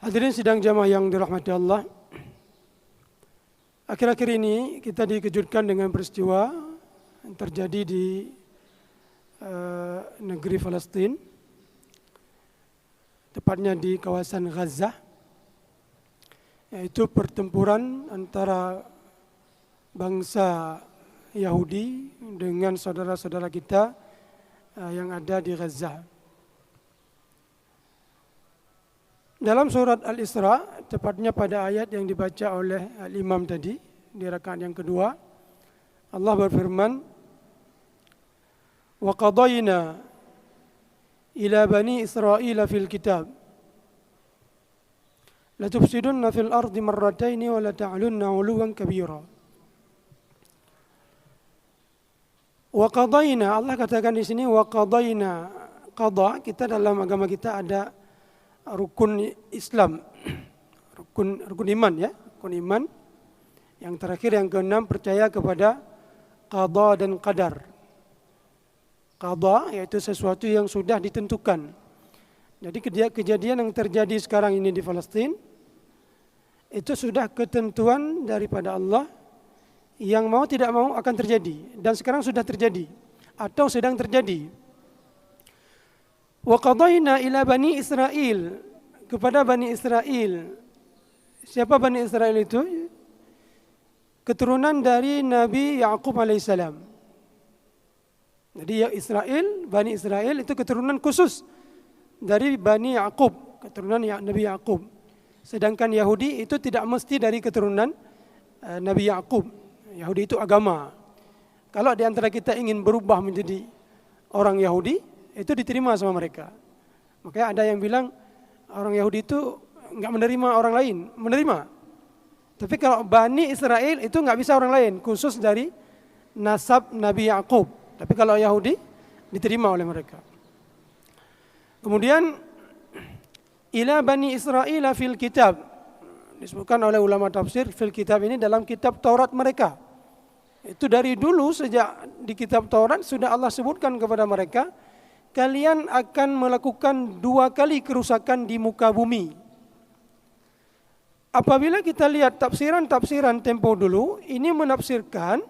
Hadirin sidang jamaah yang dirahmati Allah. Akhir-akhir ini kita dikejutkan dengan peristiwa yang terjadi di negeri Palestina, tepatnya di kawasan Gaza, yaitu pertempuran antara bangsa Yahudi dengan saudara-saudara kita yang ada di Gaza. Dalam surat Al-Isra, tepatnya pada ayat yang dibaca oleh Al-Imam tadi, di rakaat yang kedua, Allah berfirman, "Wa qadayna ila bani Israila fil kitab, la tufsidunna fil ardi marrataini wa la ta'lunna 'uluwan kabira." Wa qadayna, Allah katakan di sini wa qadayna. Qada, kita dalam agama kita ada rukun Islam, rukun iman ya, rukun iman. Yang terakhir yang keenam, percaya kepada qada dan qadar. Qada yaitu sesuatu yang sudah ditentukan. Jadi kejadian yang terjadi sekarang ini di Palestina itu sudah ketentuan daripada Allah, yang mau tidak mau akan terjadi, dan sekarang sudah terjadi atau sedang terjadi. Wa qadayna ila bani Israil, kepada Bani Israel. Siapa Bani Israel itu? Keturunan dari Nabi Yaqub alaihissalam. Jadi Bani Israel itu keturunan khusus dari Bani Yaqub, keturunan Nabi Yaqub. Sedangkan Yahudi itu tidak mesti dari keturunan Nabi Yaqub. Yahudi itu agama. Kalau di antara kita ingin berubah menjadi orang Yahudi, itu diterima sama mereka. Makanya ada yang bilang orang Yahudi itu enggak menerima orang lain, menerima. Tapi kalau Bani Israel itu enggak bisa orang lain, khusus dari nasab Nabi Yaqub. Tapi kalau Yahudi diterima oleh mereka. Kemudian ila Bani Israil fil kitab, disebutkan oleh ulama tafsir, fil kitab ini dalam kitab Taurat mereka. Itu dari dulu, sejak di kitab Taurat sudah Allah sebutkan kepada mereka, kalian akan melakukan 2 kali kerusakan di muka bumi. Apabila kita lihat tafsiran-tafsiran tempo dulu, ini menafsirkan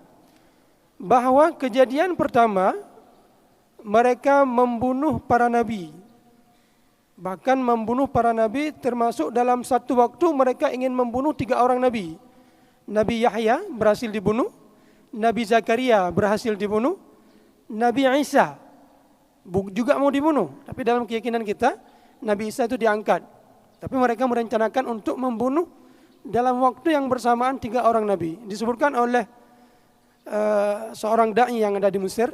bahwa kejadian pertama mereka membunuh para nabi. Bahkan membunuh para nabi, termasuk dalam satu waktu mereka ingin membunuh 3 orang nabi. Nabi Yahya berhasil dibunuh, Nabi Zakaria berhasil dibunuh, Nabi Isa juga mau dibunuh. Tapi dalam keyakinan kita, Nabi Isa itu diangkat. Tapi mereka merencanakan untuk membunuh dalam waktu yang bersamaan 3 orang nabi. Disebutkan oleh seorang da'i yang ada di Mesir,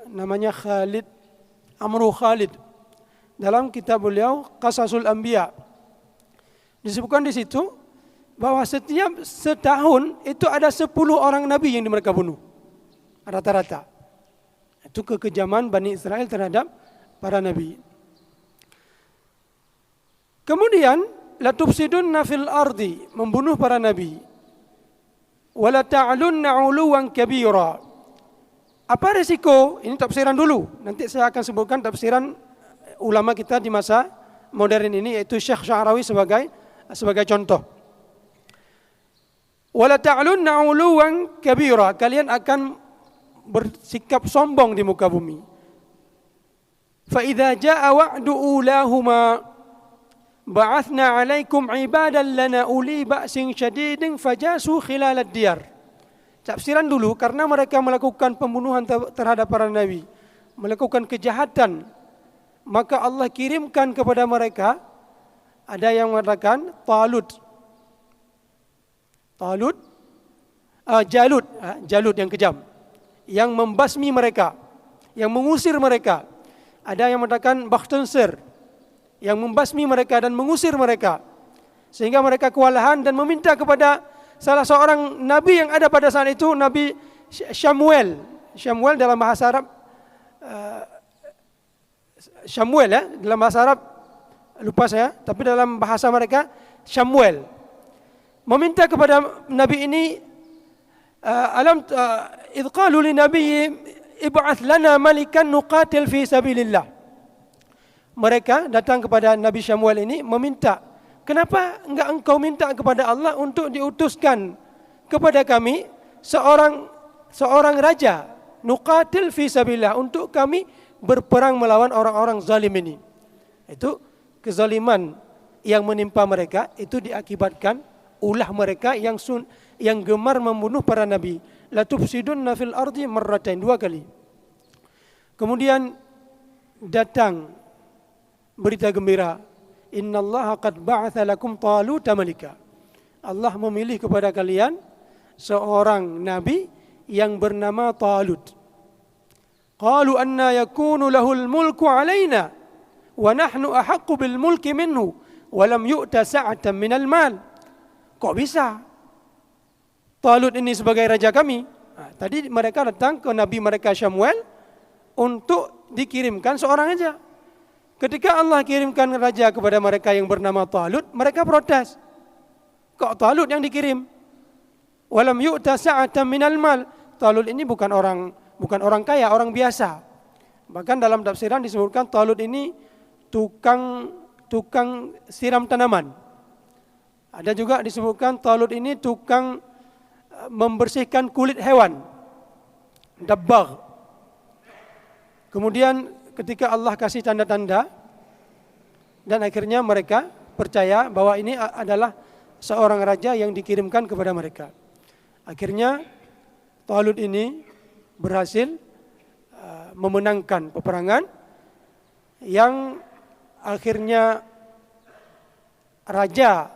namanya Amru Khalid. Dalam kitab beliau Qasasul Anbiya, disebutkan di situ bahwa setiap setahun itu ada 10 orang nabi yang mereka bunuh, rata-rata. Itu kekejaman Bani Israel terhadap para nabi. Kemudian la tufsidunna fil ardi, membunuh para nabi. Wa la ta'lunna 'uluwan kabira. Apa risiko? Ini tafsiran dulu. Nanti saya akan sebutkan tafsiran ulama kita di masa modern ini, yaitu Syekh Sya'rawi sebagai contoh. Wa la ta'lunna 'uluwan kabira, kalian akan bersikap sombong di muka bumi. Fa idza jaa wa'du ulahuma ba'athna 'alaikum 'ibadan lana uli ba'sin syadidin fajasu khilal ad-diyar. Tafsiran dulu, karena mereka melakukan pembunuhan terhadap para nabi, melakukan kejahatan, maka Allah kirimkan kepada mereka, ada yang mengatakan Jalut yang kejam, yang membasmi mereka, yang mengusir mereka. Ada yang mengatakan Bakhtansir, yang membasmi mereka dan mengusir mereka, sehingga mereka kewalahan dan meminta kepada salah seorang nabi yang ada pada saat itu, Nabi Syamuel. Syamuel dalam bahasa Arab, Syamuel ya, dalam bahasa Arab lupa saya, tapi dalam bahasa mereka Syamuel. Meminta kepada nabi ini, idh qalu li nabiyyi ib'ath lana malikan nuqatil fi sabilillah. Mereka datang kepada Nabi Syamuel ini meminta kenapa enggak engkau minta kepada Allah untuk diutuskan kepada kami seorang raja, nuqatil fi sabilillah, untuk kami berperang melawan orang-orang zalim ini. Itu kezaliman yang menimpa mereka itu diakibatkan ulah mereka yang gemar membunuh para nabi. La tufsidunna fil ardi marratain, 2 kali. Kemudian datang berita gembira, innallaha qad ba'atha lakum Taluta malika. Allah memilih kepada kalian seorang nabi yang bernama Talut. Qalu anna yakunu lahul mulku alaina wa nahnu ahaqqu bil mulki minhu wa lam yu'ta sa'atan minal mal. Kok bisa Talut ini sebagai raja kami? Tadi mereka datang ke nabi mereka Samuel untuk dikirimkan seorang aja. Ketika Allah kirimkan raja kepada mereka yang bernama Talut, mereka protes. Kok Talut yang dikirim? Walam yu'ta sa'atan minal mal. Talut ini bukan orang kaya, orang biasa. Bahkan dalam tafsiran disebutkan Talut ini tukang siram tanaman. Ada juga disebutkan Talut ini tukang membersihkan kulit hewan, dabbagh. Kemudian ketika Allah kasih tanda-tanda, dan akhirnya mereka percaya bahwa ini adalah seorang raja yang dikirimkan kepada mereka. Akhirnya Talut ini berhasil memenangkan peperangan yang akhirnya Raja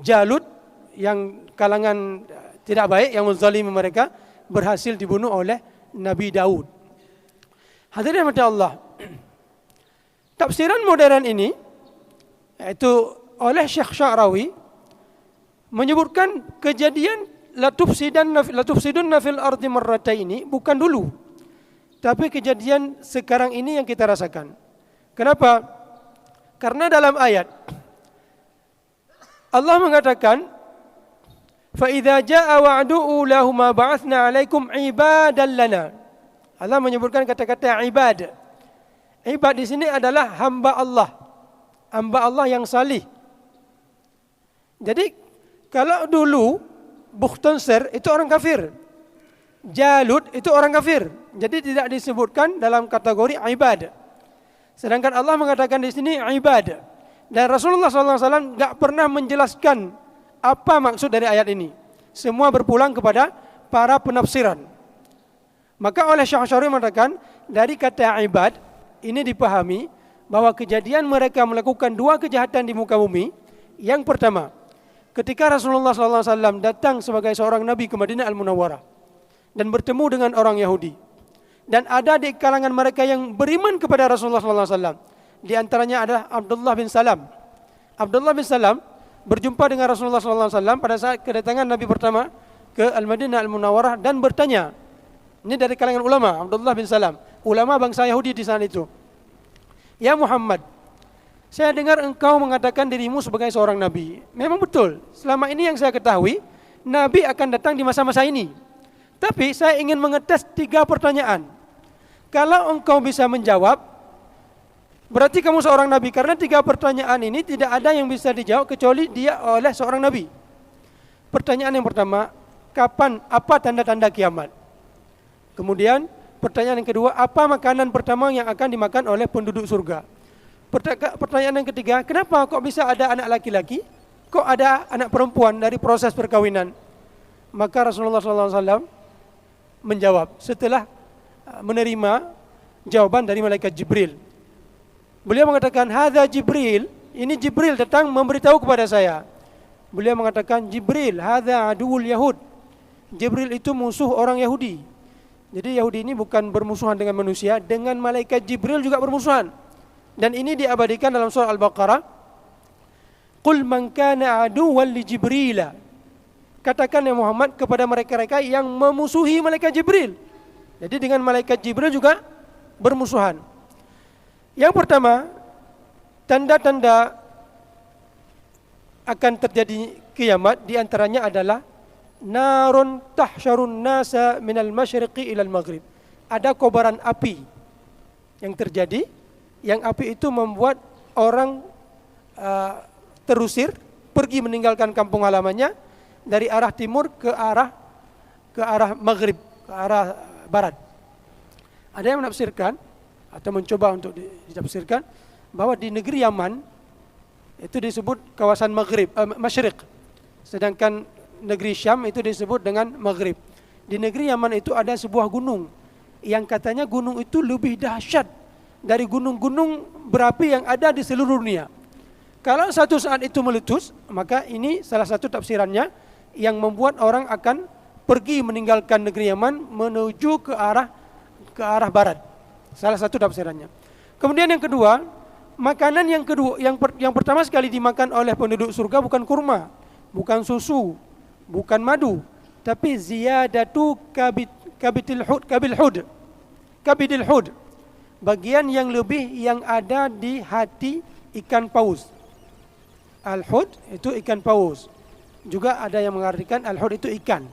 Jalut yang kalangan tidak baik, yang menzalimi mereka, berhasil dibunuh oleh Nabi Daud. Hadirin rahmati Allah. Tafsiran modern ini, yaitu oleh Syekh Sya'rawi, menyebutkan kejadian la tufsidunna fil ardi marrataini bukan dulu, tapi kejadian sekarang ini yang kita rasakan. Kenapa? Karena dalam ayat Allah mengatakan, fa idza jaa wa'du ulahuma ba'athna 'alaikum 'ibadan lana. Allah menyebutkan kata-kata ibad. Ibad di sini adalah hamba Allah. Hamba Allah yang salih. Jadi kalau dulu Bukhtansyar itu orang kafir, Jalut itu orang kafir, jadi tidak disebutkan dalam kategori ibad. Sedangkan Allah mengatakan di sini ibad. Dan Rasulullah SAW enggak pernah menjelaskan apa maksud dari ayat ini. Semua berpulang kepada para penafsiran. Maka oleh Syekh Sya'rawi mengatakan dari kata ibad ini dipahami bahwa kejadian mereka melakukan 2 kejahatan di muka bumi. Yang pertama, ketika Rasulullah SAW datang sebagai seorang nabi ke Madinah Al-Munawwarah dan bertemu dengan orang Yahudi, dan ada di kalangan mereka yang beriman kepada Rasulullah SAW. Di antaranya adalah Abdullah bin Salam. Abdullah bin Salam berjumpa dengan Rasulullah SAW pada saat kedatangan Nabi pertama ke Al-Madinah Al-Munawwarah dan bertanya. Ini dari kalangan ulama, Abdullah bin Salam, ulama bangsa Yahudi di saat itu. Ya Muhammad, saya dengar engkau mengatakan dirimu sebagai seorang nabi. Memang betul, selama ini yang saya ketahui, nabi akan datang di masa-masa ini. Tapi saya ingin mengetes 3 pertanyaan. Kalau engkau bisa menjawab, berarti kamu seorang nabi. Karena 3 pertanyaan ini tidak ada yang bisa dijawab kecuali dia oleh seorang nabi. Pertanyaan yang pertama, kapan, apa tanda-tanda kiamat? Kemudian pertanyaan yang kedua, apa makanan pertama yang akan dimakan oleh penduduk surga? Pertanyaan yang ketiga, kenapa kok bisa ada anak laki-laki, kok ada anak perempuan dari proses perkawinan? Maka Rasulullah SAW menjawab setelah menerima jawaban dari malaikat Jibril. Beliau mengatakan, hadza Jibril, ini Jibril datang memberitahu kepada saya. Beliau mengatakan, Jibril, hadza aduul Yahud. Jibril itu musuh orang Yahudi. Jadi Yahudi ini bukan bermusuhan dengan manusia, dengan malaikat Jibril juga bermusuhan. Dan ini diabadikan dalam surah Al-Baqarah. Qul man kana aduwwan li Jibril. Katakan ya Muhammad kepada mereka-mereka yang memusuhi malaikat Jibril. Jadi dengan malaikat Jibril juga bermusuhan. Yang pertama, tanda-tanda akan terjadi kiamat di antaranya adalah narun tahsyarun nasa minal masyriqi ilal maghrib. Ada kobaran api yang terjadi, yang api itu membuat orang terusir, pergi meninggalkan kampung halamannya dari arah timur ke arah maghrib, ke arah barat. Ada yang menafsirkan atau mencoba untuk ditafsirkan bahwa di negeri Yaman itu disebut kawasan maghrib, masyriq, sedangkan negeri Syam itu disebut dengan maghrib. Di negeri Yaman itu ada sebuah gunung yang katanya gunung itu lebih dahsyat dari gunung-gunung berapi yang ada di seluruh dunia. Kalau satu saat itu meletus, maka ini salah satu tafsirannya yang membuat orang akan pergi meninggalkan negeri Yaman menuju ke arah barat. Salah satu tafsirannya. Kemudian yang kedua, makanan yang pertama sekali dimakan oleh penduduk surga bukan kurma, bukan susu, bukan madu, tapi ziyadatu kabidil hud, bagian yang lebih yang ada di hati ikan paus. Al-hud itu ikan paus. Juga ada yang mengartikan al-hud itu ikan.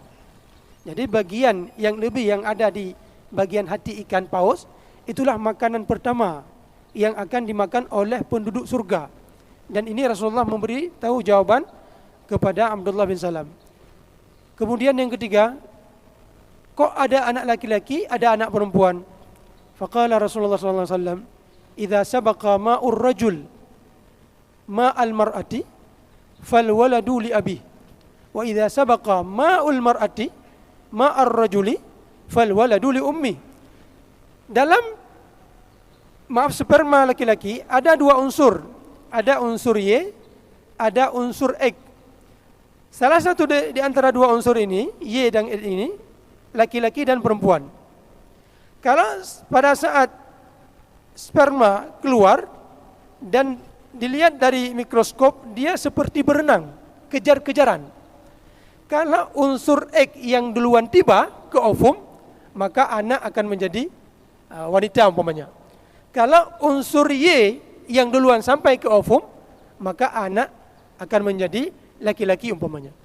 Jadi bagian yang lebih yang ada di bagian hati ikan paus, itulah makanan pertama yang akan dimakan oleh penduduk surga. Dan ini Rasulullah memberi tahu jawaban kepada Abdullah bin Salam. Kemudian yang ketiga, kok ada anak laki-laki, ada anak perempuan? Faqala Rasulullah sallallahu alaihi wasallam, "Idza sabaqa ma'ur rajul ma'al mar'ati fal waladu li abi, wa idza sabaqa ma'ul mar'ati ma'ar rajuli fal waladu li ummi." Dalam sperma laki-laki ada dua unsur, ada unsur Y, ada unsur X. Salah satu di antara dua unsur ini, Y dan X ini, laki-laki dan perempuan. Kalau pada saat sperma keluar dan dilihat dari mikroskop, dia seperti berenang, kejar-kejaran. Kalau unsur X yang duluan tiba ke ovum, maka anak akan menjadi wanita umpamanya. Kalau unsur Y yang duluan sampai ke ovum, maka anak akan menjadi laki-laki umpamanya.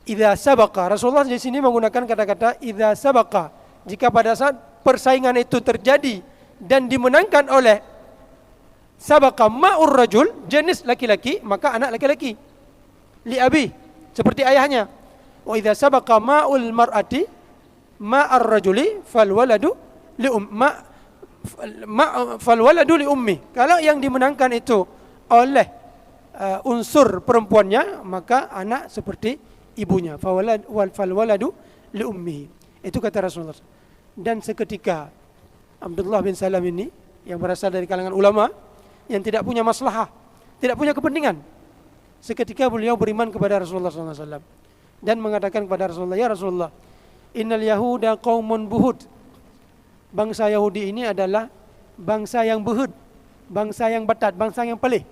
Idza sabaqa, Rasulullah di sini menggunakan kata-kata idza sabaqa. Jika pada saat persaingan itu terjadi dan dimenangkan oleh sabaqa ma'ur rajul, jenis laki-laki, maka anak laki-laki. Li abi, seperti ayahnya. Wa idza sabaqa ma'ul mar'ati ma'ar rajuli fal waladu li falwaladu li ummi. Kalau yang dimenangkan itu oleh unsur perempuannya, maka anak seperti ibunya. Falwaladu li ummi. Itu kata Rasulullah. Dan seketika Abdullah bin Salam ini yang berasal dari kalangan ulama yang tidak punya maslahah, tidak punya kepentingan, seketika beliau beriman kepada Rasulullah SAW dan mengatakan kepada Rasulullah, "Ya Rasulullah, innal yahuda qaumun buhud." Bangsa Yahudi ini adalah bangsa yang buhud, bangsa yang batat, bangsa yang pelih.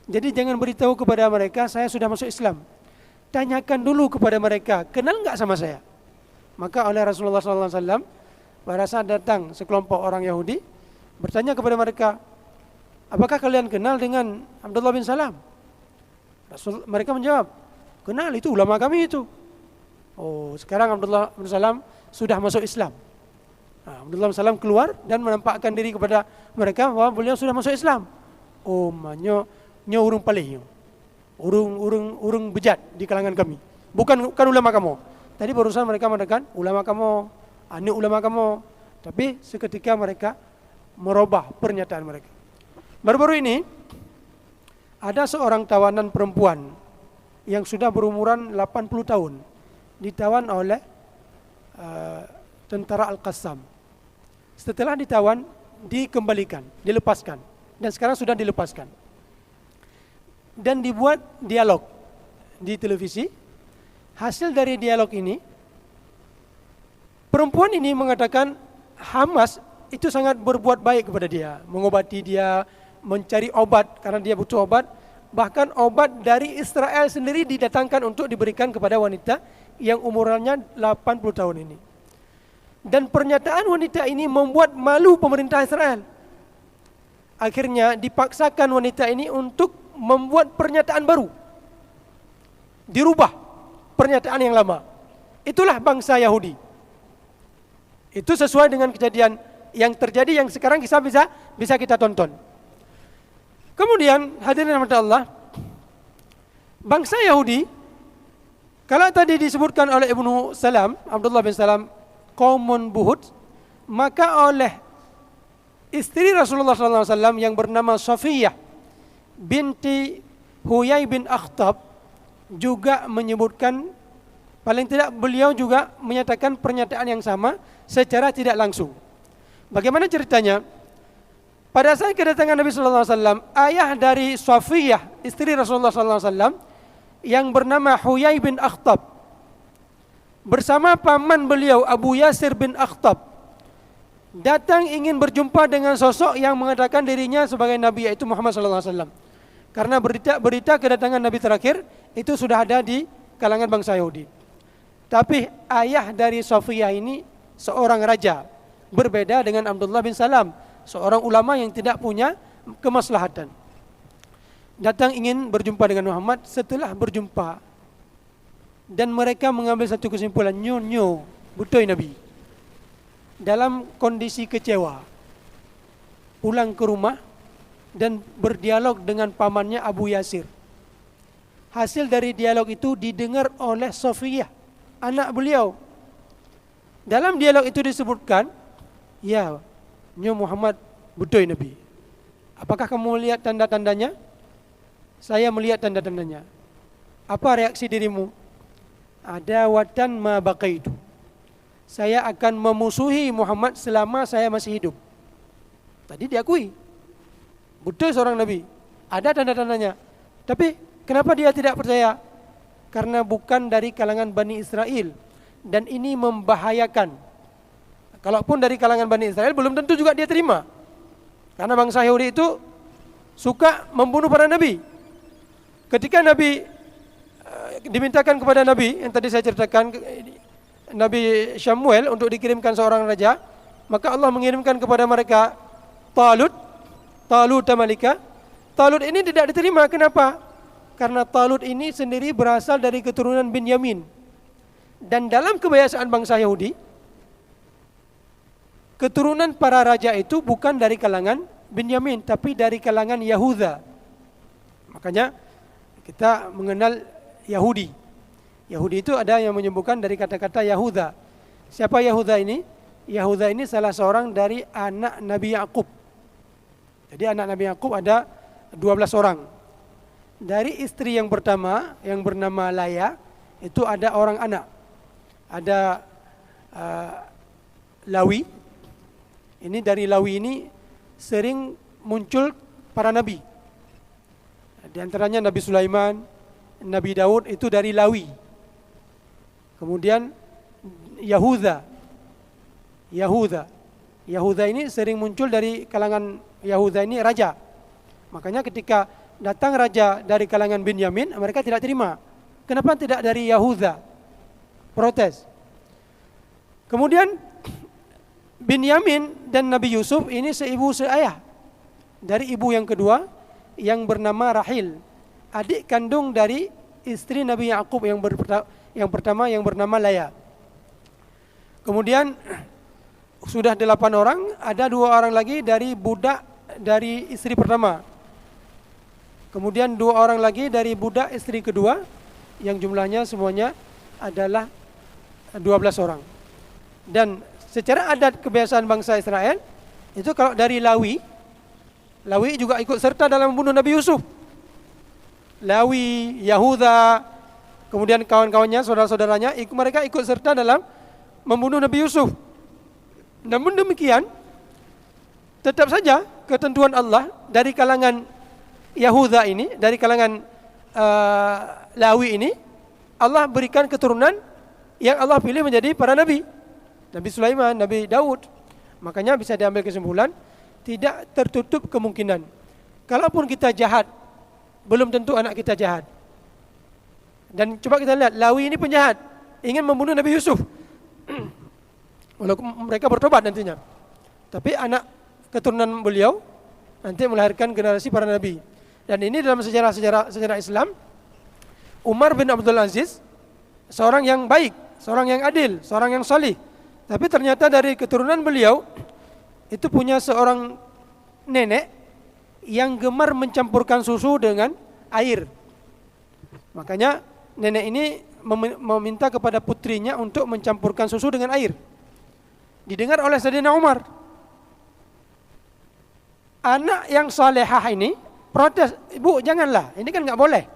Jadi jangan beritahu kepada mereka saya sudah masuk Islam. Tanyakan dulu kepada mereka, kenal enggak sama saya? Maka oleh Rasulullah SAW, pada saat datang sekelompok orang Yahudi, bertanya kepada mereka, apakah kalian kenal dengan Abdullah bin Salam? Mereka menjawab, kenal, itu ulama kami itu. Oh, sekarang Abdullah bin Salam sudah masuk Islam. Abdullah bin Salam keluar dan menampakkan diri kepada mereka bahwa beliau sudah masuk Islam. Oh, nyo urung palih, urung bejat di kalangan kami. Bukan ulama kamu. Tadi barusan mereka mengatakan ulama kamu, anak ulama kamu. Tapi seketika mereka merubah pernyataan mereka. Baru-baru ini ada seorang tawanan perempuan yang sudah berumuran 80 tahun ditawan oleh tentara Al-Qassam. Setelah ditawan, dikembalikan, dilepaskan. Dan sekarang sudah dilepaskan. Dan dibuat dialog di televisi. Hasil dari dialog ini, perempuan ini mengatakan Hamas itu sangat berbuat baik kepada dia, mengobati dia, mencari obat karena dia butuh obat. Bahkan obat dari Israel sendiri didatangkan untuk diberikan kepada wanita yang umurannya 80 tahun ini. Dan pernyataan wanita ini membuat malu pemerintah Israel. Akhirnya dipaksakan wanita ini untuk membuat pernyataan baru. Dirubah pernyataan yang lama. Itulah bangsa Yahudi. Itu sesuai dengan kejadian yang terjadi yang sekarang bisa kita tonton. Kemudian hadirin rahmat Allah, bangsa Yahudi, kalau tadi disebutkan oleh Ibnu Salam, Abdullah bin Salam, qaumun buhud, maka oleh istri Rasulullah SAW yang bernama Safiyah binti Huyai bin Akhtab juga menyebutkan, paling tidak beliau juga menyatakan pernyataan yang sama secara tidak langsung. Bagaimana ceritanya? Pada saat kedatangan Nabi SAW, ayah dari Safiyah, istri Rasulullah SAW, yang bernama Huyai bin Akhtab, bersama paman beliau Abu Yasir bin Akhtab, datang ingin berjumpa dengan sosok yang mengatakan dirinya sebagai Nabi, yaitu Muhammad SAW. Karena berita kedatangan Nabi terakhir itu sudah ada di kalangan bangsa Yahudi. Tapi ayah dari Safiyah ini seorang raja, berbeda dengan Abdullah bin Salam, seorang ulama yang tidak punya kemaslahatan. Datang ingin berjumpa dengan Muhammad. Setelah berjumpa dan mereka mengambil satu kesimpulan, nyo butoi Nabi, dalam kondisi kecewa, pulang ke rumah dan berdialog dengan pamannya Abu Yasir. Hasil dari dialog itu didengar oleh Safiyah, anak beliau. Dalam dialog itu disebutkan, ya, Nyo Muhammad butoi Nabi. Apakah kamu melihat tanda-tandanya? Saya melihat tanda-tandanya. Apa reaksi dirimu? Ada watan ma baqaitu. Saya akan memusuhi Muhammad selama saya masih hidup. Tadi diakui, butoi seorang Nabi. Ada tanda-tandanya. Tapi kenapa dia tidak percaya? Karena bukan dari kalangan Bani Israel. Dan ini membahayakan. Kalaupun dari kalangan Bani Israel, belum tentu juga dia terima. Karena bangsa Yahudi itu suka membunuh para nabi. Ketika Nabi dimintakan kepada Nabi, yang tadi saya ceritakan, Nabi Syamuel untuk dikirimkan seorang raja, maka Allah mengirimkan kepada mereka Talut Malika. Talut ini tidak diterima. Kenapa? Karena Talut ini sendiri berasal dari keturunan Binyamin. Dan dalam kebiasaan bangsa Yahudi, keturunan para raja itu bukan dari kalangan Binyamin, tapi dari kalangan Yahuda. Makanya kita mengenal Yahudi. Yahudi itu ada yang menyebutkan dari kata-kata Yahuda. Siapa Yahuda ini? Yahuda ini salah seorang dari anak Nabi Yakub. Jadi anak Nabi Yakub ada 12 orang. Dari istri yang pertama yang bernama Laya, itu ada orang anak. Ada Lawi. Ini dari Lawi ini sering muncul para nabi. Di antaranya Nabi Sulaiman, Nabi Daud itu dari Lawi. Kemudian Yahuda ini sering muncul dari kalangan Yahuda ini raja. Makanya ketika datang raja dari kalangan Binyamin, mereka tidak terima. Kenapa tidak dari Yahuda? Protes. Kemudian Binyamin dan Nabi Yusuf ini seibu seayah. Dari ibu yang kedua yang bernama Rahil, adik kandung dari istri Nabi Yakub yang pertama yang bernama Laya. Kemudian sudah 8 orang, ada 2 orang lagi dari budak dari istri pertama. Kemudian 2 orang lagi dari budak istri kedua, yang jumlahnya semuanya adalah 12 orang. Dan secara adat kebiasaan bangsa Israel, itu kalau dari Lawi juga ikut serta dalam membunuh Nabi Yusuf. Lawi, Yahuda, kemudian kawan-kawannya, saudara-saudaranya, mereka ikut serta dalam membunuh Nabi Yusuf. Namun demikian, tetap saja ketentuan Allah dari kalangan Yahuda ini, dari kalangan Lawi ini, Allah berikan keturunan yang Allah pilih menjadi para nabi. Nabi Sulaiman, Nabi Daud. Makanya bisa diambil kesimpulan, tidak tertutup kemungkinan. Kalaupun kita jahat, belum tentu anak kita jahat. Dan coba kita lihat, Lawi ini penjahat, ingin membunuh Nabi Yusuf. Walaupun mereka bertobat nantinya. Tapi anak keturunan beliau nanti melahirkan generasi para nabi. Dan ini dalam sejarah Islam, Umar bin Abdul Aziz, seorang yang baik, seorang yang adil, seorang yang salih. Tapi ternyata dari keturunan beliau itu punya seorang nenek yang gemar mencampurkan susu dengan air. Makanya nenek ini meminta kepada putrinya untuk mencampurkan susu dengan air. Didengar oleh Sayyidina Umar. Anak yang salehah ini protes, "Ibu, janganlah, ini kan nggak boleh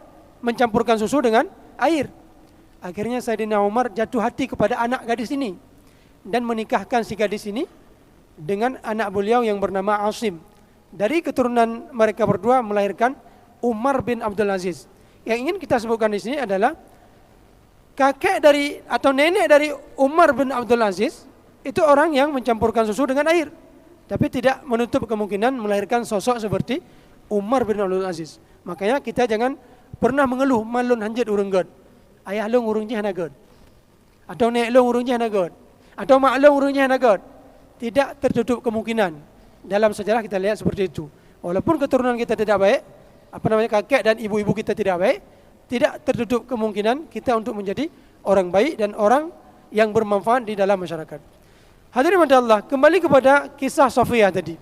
mencampurkan susu dengan air." Akhirnya Sayyidina Umar jatuh hati kepada anak gadis ini dan menikahkan si gadis ini dengan anak beliau yang bernama Asim. Dari keturunan mereka berdua melahirkan Umar bin Abdul Aziz. Yang ingin kita sebutkan di sini adalah kakek dari atau nenek dari Umar bin Abdul Aziz itu orang yang mencampurkan susu dengan air, tapi tidak menutup kemungkinan melahirkan sosok seperti Umar bin Abdul Aziz. Makanya kita jangan pernah mengeluh malun hanjat urung god. Ayah long urung jeh na god. Atau nek long urung jeh na god. Atau mak long urung jeh na god. Tidak tertutup kemungkinan. Dalam sejarah kita lihat seperti itu. Walaupun keturunan kita tidak baik, kakek dan ibu-ibu kita tidak baik, tidak tertutup kemungkinan kita untuk menjadi orang baik dan orang yang bermanfaat di dalam masyarakat. Hadirin Allah, kembali kepada kisah Sofia tadi.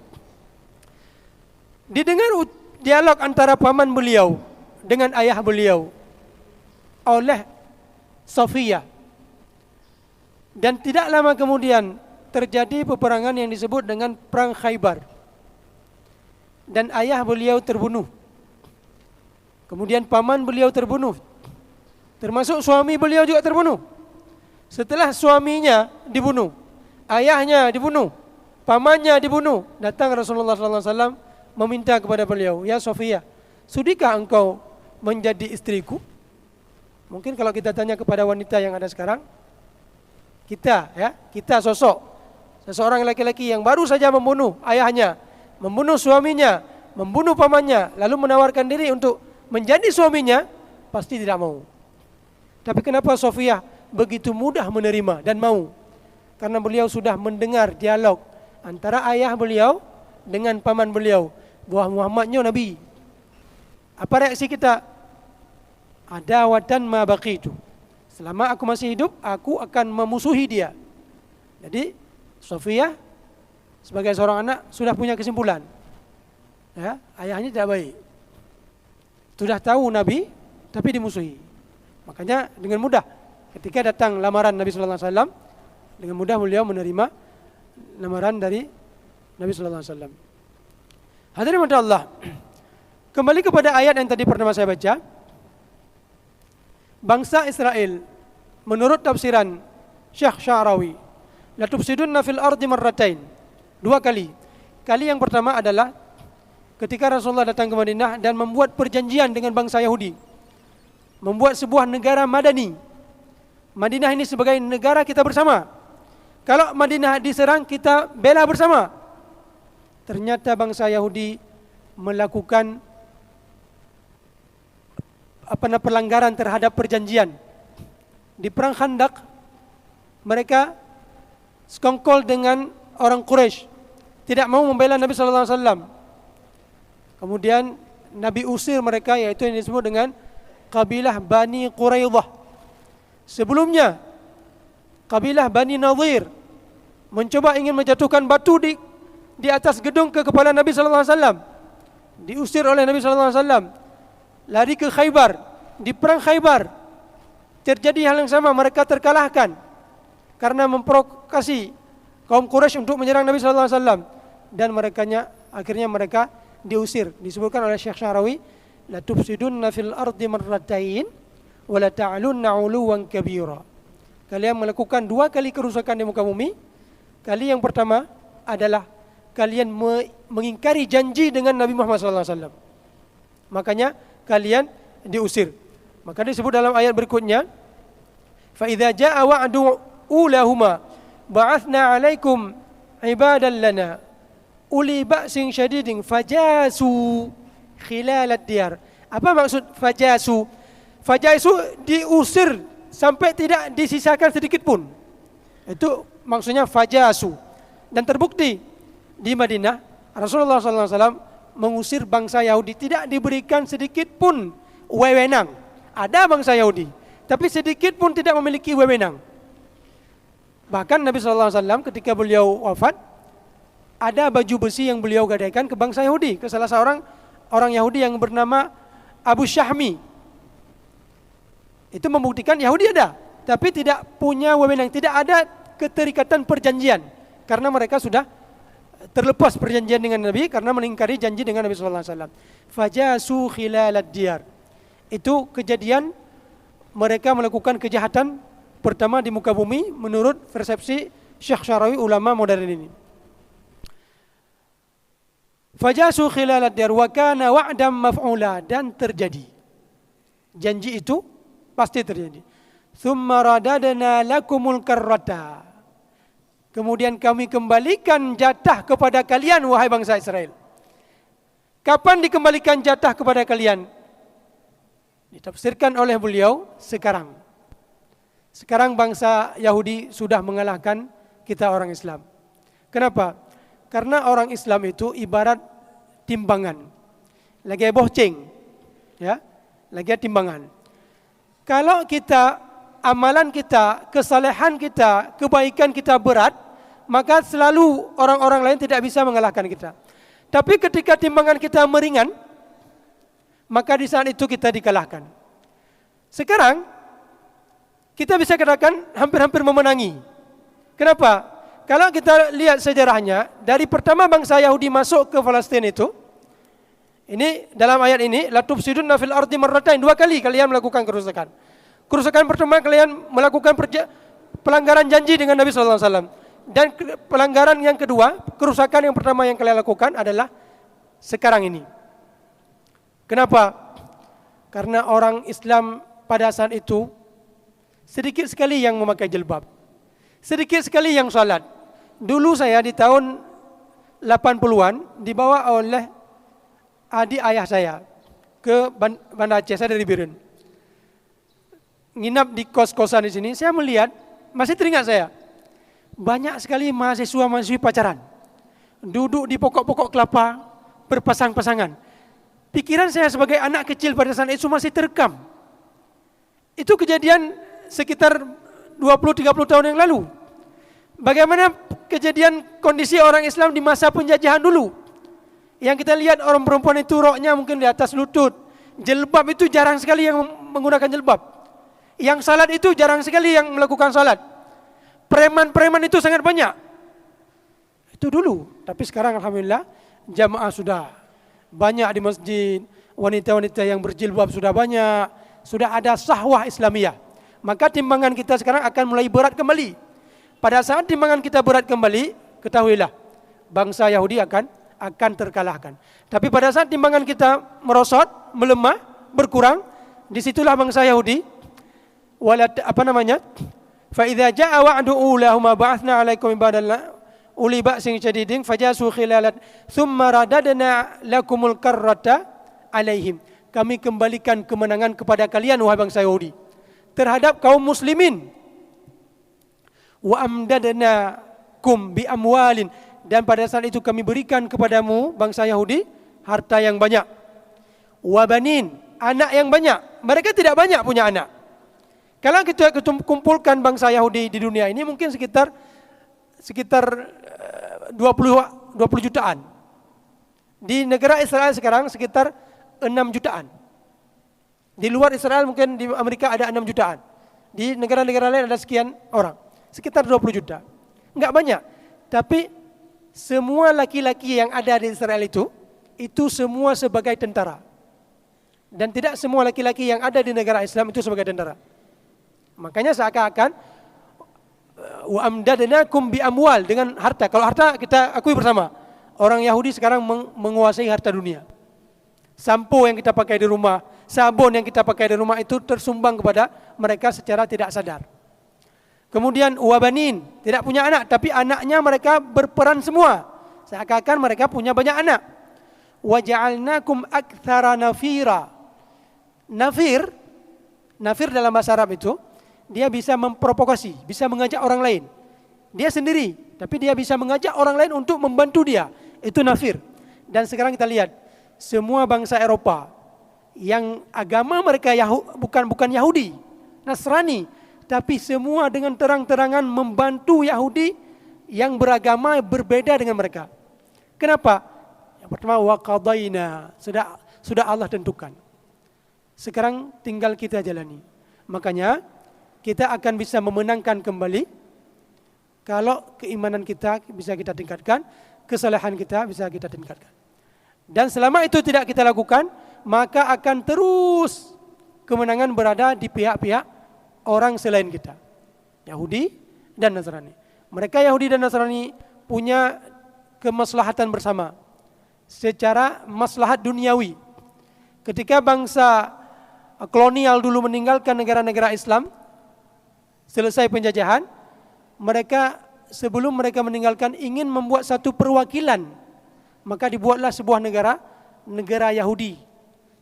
Didengar dialog antara paman beliau dengan ayah beliau oleh Sofia. Dan tidak lama kemudian terjadi peperangan yang disebut dengan Perang Khaybar. Dan ayah beliau terbunuh. Kemudian paman beliau terbunuh. Termasuk suami beliau juga terbunuh. Setelah suaminya dibunuh, ayahnya dibunuh, pamannya dibunuh, datang Rasulullah SAW meminta kepada beliau, "Ya Sofia, sudikah engkau menjadi istriku?" Mungkin kalau kita tanya kepada wanita yang ada sekarang, kita sosok seseorang laki-laki yang baru saja membunuh ayahnya, membunuh suaminya, membunuh pamannya, lalu menawarkan diri untuk menjadi suaminya, pasti tidak mau. Tapi kenapa Sofia begitu mudah menerima dan mau? Karena beliau sudah mendengar dialog antara ayah beliau dengan paman beliau, bahwa Muhammadnya Nabi. Apa reaksi kita? Adawatan ma baqitu. Selama aku masih hidup, aku akan memusuhi dia. Jadi Sofia sebagai seorang anak sudah punya kesimpulan. Ya, ayahnya tidak baik. Sudah tahu Nabi, tapi dimusuhi. Makanya dengan mudah ketika datang lamaran Nabi sallallahu alaihi wasallam, dengan mudah beliau menerima lamaran dari Nabi sallallahu alaihi wasallam. Hadirin Allah, kembali kepada ayat yang tadi pernah saya baca. Bangsa Israel menurut tafsiran Syekh Sya'rawi, la tufsidunna fil ardi marratain. 2 kali. Kali yang pertama adalah ketika Rasulullah datang ke Madinah dan membuat perjanjian dengan bangsa Yahudi, membuat sebuah negara Madani. Madinah ini sebagai negara kita bersama. Kalau Madinah diserang, kita bela bersama. Ternyata bangsa Yahudi melakukan pelanggaran terhadap perjanjian. Di perang Khandaq, mereka sekongkol dengan orang Quraisy, tidak mau membela Nabi sallallahu alaihi wasallam. Kemudian Nabi usir mereka, yaitu yang disebut dengan kabilah Bani Quraidah. Sebelumnya kabilah Bani Nadhir mencoba ingin menjatuhkan batu di atas gedung ke kepala Nabi sallallahu alaihi wasallam. Diusir oleh Nabi sallallahu alaihi wasallam. Lari ke Khaybar. Di perang Khaybar terjadi hal yang sama, mereka terkalahkan karena memprovokasi kaum Quraisy untuk menyerang Nabi sallallahu alaihi wasallam, dan akhirnya mereka diusir. Disebutkan oleh Syekh Sya'rawi, la tufsidunna fil ardi marratain wa la ta'lunna 'uluwan kabira. Kalian melakukan 2 kali kerusakan di muka bumi. Kali yang pertama adalah kalian mengingkari janji dengan Nabi Muhammad sallallahu alaihi wasallam. Makanya kalian diusir. Maka disebut dalam ayat berikutnya, fa idza jaa wa'du ulahuma ba'athna 'alaikum ibadan lana uli ba'sin syadidin fajasu khilalad diyar. Apa maksud fajasu? Fajasu diusir sampai tidak disisakan sedikit pun. Itu maksudnya fajasu. Dan terbukti di Madinah Rasulullah SAW mengusir bangsa Yahudi, tidak diberikan sedikit pun wewenang. Ada bangsa Yahudi, tapi sedikit pun tidak memiliki wewenang. Bahkan Nabi SAW ketika beliau wafat, ada baju besi yang beliau gadaikan ke bangsa Yahudi, ke salah seorang orang Yahudi yang bernama Abu Syahmi. Itu membuktikan Yahudi ada, tapi tidak punya wewenang, tidak ada keterikatan perjanjian, karena mereka sudah terlepas perjanjian dengan Nabi karena mengingkari janji dengan Nabi sallallahu alaihi wasallam. Fajasu khilalad diyar. Itu kejadian mereka melakukan kejahatan pertama di muka bumi menurut persepsi Syekh Syarawi, ulama modern ini. Fajasu khilalad diyar wa kana wa'dan maf'ula, dan terjadi. Janji itu pasti terjadi. Tsumma radadna lakumul karrata. Kemudian kami kembalikan jatah kepada kalian, wahai bangsa Israel. Kapan dikembalikan jatah kepada kalian? Ditafsirkan oleh beliau sekarang. Sekarang bangsa Yahudi sudah mengalahkan kita orang Islam. Kenapa? Karena orang Islam itu ibarat timbangan. Lagi bohceng. Ya, lagi timbangan. Kalau kita, amalan kita, kesalehan kita, kebaikan kita berat, maka selalu orang-orang lain tidak bisa mengalahkan kita. Tapi ketika timbangan kita meringan, maka di saat itu kita dikalahkan. Sekarang kita bisa katakan hampir-hampir memenangi. Kenapa? Kalau kita lihat sejarahnya, dari pertama bangsa Yahudi masuk ke Palestina itu, ini dalam ayat ini, la tufsiduna fil ardi marratain, 2 kali kalian melakukan kerusakan. Kerusakan pertama kalian melakukan pelanggaran janji dengan Nabi sallallahu alaihi wasallam. Dan pelanggaran yang kedua, kerusakan yang pertama yang kalian lakukan adalah sekarang ini. Kenapa? Karena orang Islam pada saat itu sedikit sekali yang memakai jilbab. Sedikit sekali yang salat. Dulu saya di tahun 80-an dibawa oleh adik ayah saya ke Banda Aceh, saya dari Biren. Nginap di kos-kosan di sini, saya melihat, masih teringat saya, banyak sekali mahasiswa-mahasiswi pacaran. Duduk di pokok-pokok kelapa, berpasang-pasangan. Pikiran saya sebagai anak kecil pada saat itu masih terekam. Itu kejadian sekitar 20-30 tahun yang lalu. Bagaimana kejadian kondisi orang Islam di masa penjajahan dulu. Yang kita lihat orang perempuan itu roknya mungkin di atas lutut. Jilbab itu jarang sekali yang menggunakan jilbab. Yang salat itu jarang sekali yang melakukan salat. Preman-preman itu sangat banyak. Itu dulu. Tapi sekarang alhamdulillah jamaah sudah banyak di masjid. Wanita-wanita yang berjilbab sudah banyak. Sudah ada sahwah Islamiyah. Maka timbangan kita sekarang akan mulai berat kembali. Pada saat timbangan kita berat kembali, ketahuilah bangsa Yahudi akan terkalahkan. Tapi pada saat timbangan kita merosot, melemah, berkurang, disitulah bangsa Yahudi fa idza jaa wa'du ulahuma ba'athna 'alaikum ibadallah uli ba'sin syadidin fajasu khilalat thumma radadna lakumul karrata 'alaihim. Kami kembalikan kemenangan kepada kalian wahai bangsa Yahudi terhadap kaum muslimin. Wa amdadnakum bi amwalin, dan pada saat itu kami berikan kepadamu bangsa Yahudi harta yang banyak. Wa banin, anak yang banyak. Mereka tidak banyak punya anak. Kalau kita kumpulkan bangsa Yahudi di dunia ini mungkin sekitar 20 jutaan. Di negara Israel sekarang sekitar 6 jutaan. Di luar Israel mungkin di Amerika ada 6 jutaan. Di negara-negara lain ada sekian orang. Sekitar 20 juta. Enggak banyak. Tapi semua laki-laki yang ada di Israel itu semua sebagai tentara. Dan tidak semua laki-laki yang ada di negara Islam itu sebagai tentara. Makanya seakan-akan wa amdadnakum bi amwal, dengan harta. Kalau harta kita akui bersama, orang Yahudi sekarang menguasai harta dunia. Sampo yang kita pakai di rumah, sabun yang kita pakai di rumah itu tersumbang kepada mereka secara tidak sadar. Kemudian wabanin, tidak punya anak, tapi anaknya mereka berperan semua. Seakan-akan mereka punya banyak anak. Waja'alnakum aktsara nafira. Nafir dalam bahasa Arab itu, dia bisa memprovokasi, bisa mengajak orang lain. Dia sendiri, tapi dia bisa mengajak orang lain untuk membantu dia. Itu nafir. Dan sekarang kita lihat, semua bangsa Eropa yang agama mereka bukan Yahudi, Nasrani, tapi semua dengan terang-terangan membantu Yahudi yang beragama berbeda dengan mereka. Kenapa? Yang pertama wa qadaina, sudah Allah tentukan. Sekarang tinggal kita jalani. Makanya kita akan bisa memenangkan kembali kalau keimanan kita bisa kita tingkatkan, kesalehan kita bisa kita tingkatkan. Dan selama itu tidak kita lakukan, maka akan terus kemenangan berada di pihak-pihak orang selain kita. Yahudi dan Nasrani. Mereka Yahudi dan Nasrani punya kemaslahatan bersama secara maslahat duniawi. Ketika bangsa kolonial dulu meninggalkan negara-negara Islam, selesai penjajahan, mereka sebelum mereka meninggalkan ingin membuat satu perwakilan, maka dibuatlah sebuah negara Yahudi.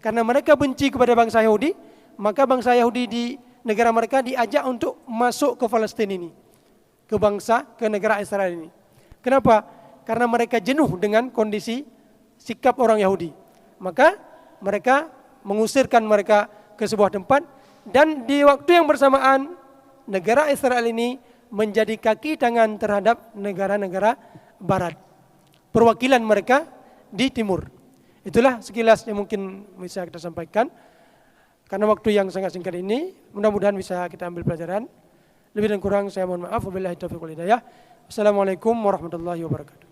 Karena mereka benci kepada bangsa Yahudi, maka bangsa Yahudi di negara mereka diajak untuk masuk ke Palestina ini, ke negara Israel ini. Kenapa? Karena mereka jenuh dengan kondisi sikap orang Yahudi. Maka mereka mengusirkan mereka ke sebuah tempat, dan di waktu yang bersamaan negara Israel ini menjadi kaki tangan terhadap negara-negara barat, perwakilan mereka di timur. Itulah sekilas yang mungkin bisa kita sampaikan. Karena waktu yang sangat singkat ini, mudah-mudahan bisa kita ambil pelajaran. Lebih dan kurang saya mohon maaf. Wabillahi taufiq wal hidayah. Assalamualaikum warahmatullahi wabarakatuh.